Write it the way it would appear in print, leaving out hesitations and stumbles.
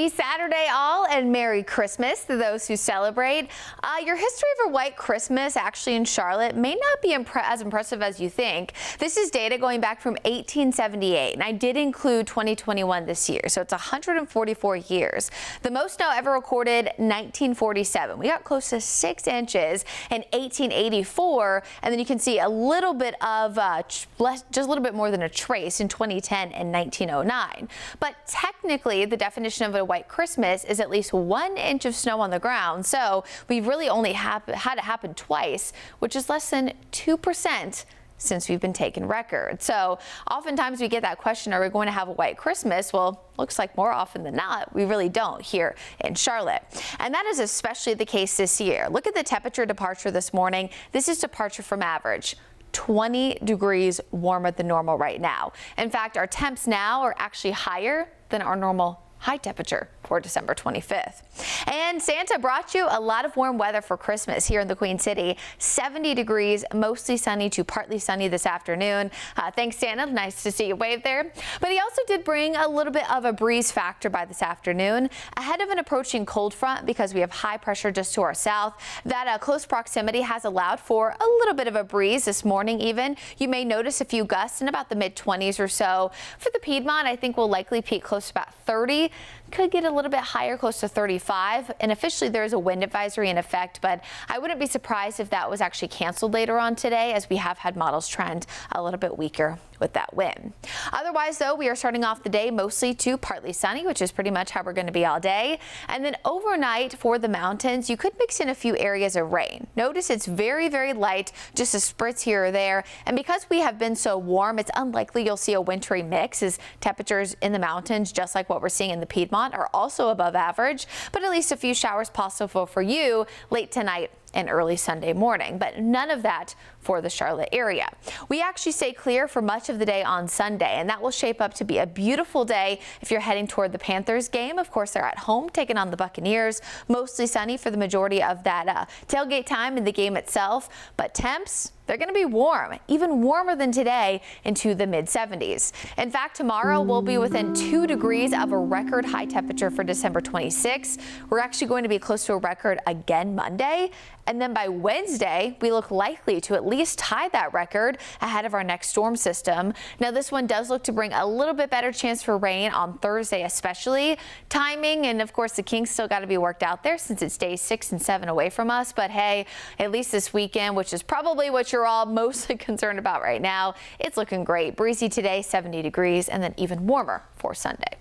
Happy Saturday all, and Merry Christmas to those who celebrate. Your history of a white Christmas actually in Charlotte may not be as impressive as you think. This is data going back from 1878, and I did include 2021 this year, so it's 144 years. The most snow ever recorded, 1947. We got close to 6 inches in 1884, and then you can see a little bit of just a little bit more than a trace in 2010 and 1909. But technically, the definition of a white Christmas is at least 1 inch of snow on the ground. So we've really only had it happen twice, which is less than 2% since we've been taking records. So oftentimes we get that question, are we going to have a white Christmas? Well, looks like more often than not, we really don't here in Charlotte. And that is especially the case this year. Look at the temperature departure this morning. This is departure from average. 20 degrees warmer than normal right now. In fact, our temps now are actually higher than our normal high temperature for December 25th. And Santa brought you a lot of warm weather for Christmas here in the Queen City. 70 degrees, mostly sunny to partly sunny this afternoon. Thanks, Santa. Nice to see you wave there. But he also did bring a little bit of a breeze factor by this afternoon ahead of an approaching cold front because we have high pressure just to our south. That close proximity has allowed for a little bit of a breeze this morning even. You may notice a few gusts in about the mid-20s or so. For the Piedmont, I think we'll likely peak close to about 30. Could get a little bit higher, close to 35. And officially there is a wind advisory in effect, but I wouldn't be surprised if that was actually canceled later on today, as we have had models trend a little bit weaker with that wind. Otherwise, though, we are starting off the day mostly to partly sunny, which is pretty much how we're going to be all day. And then overnight for the mountains, you could mix in a few areas of rain. Notice it's very, very light, just a spritz here or there. And because we have been so warm, it's unlikely you'll see a wintry mix, as temperatures in the mountains, just like what we're seeing in the Piedmont, are also above average, but at least a few showers possible for you late tonight and early Sunday morning, but none of that for the Charlotte area. We actually stay clear for much of the day on Sunday, and that will shape up to be a beautiful day if you're heading toward the Panthers game. Of course, they're at home taking on the Buccaneers. Mostly sunny for the majority of that tailgate time in the game itself, but temps, they're going to be warm, even warmer than today, into the mid-70s. In fact, tomorrow we'll be within 2 degrees of a record high temperature for December 26th. We're actually going to be close to a record again Monday. And then by Wednesday, we look likely to at least tie that record ahead of our next storm system. Now, this one does look to bring a little bit better chance for rain on Thursday, especially. Timing and, of course, the kinks still got to be worked out there since it's days 6 and 7 away from us. But hey, at least this weekend, which is probably what you're all mostly concerned about right now, it's looking great. Breezy today, 70 degrees, and then even warmer for Sunday.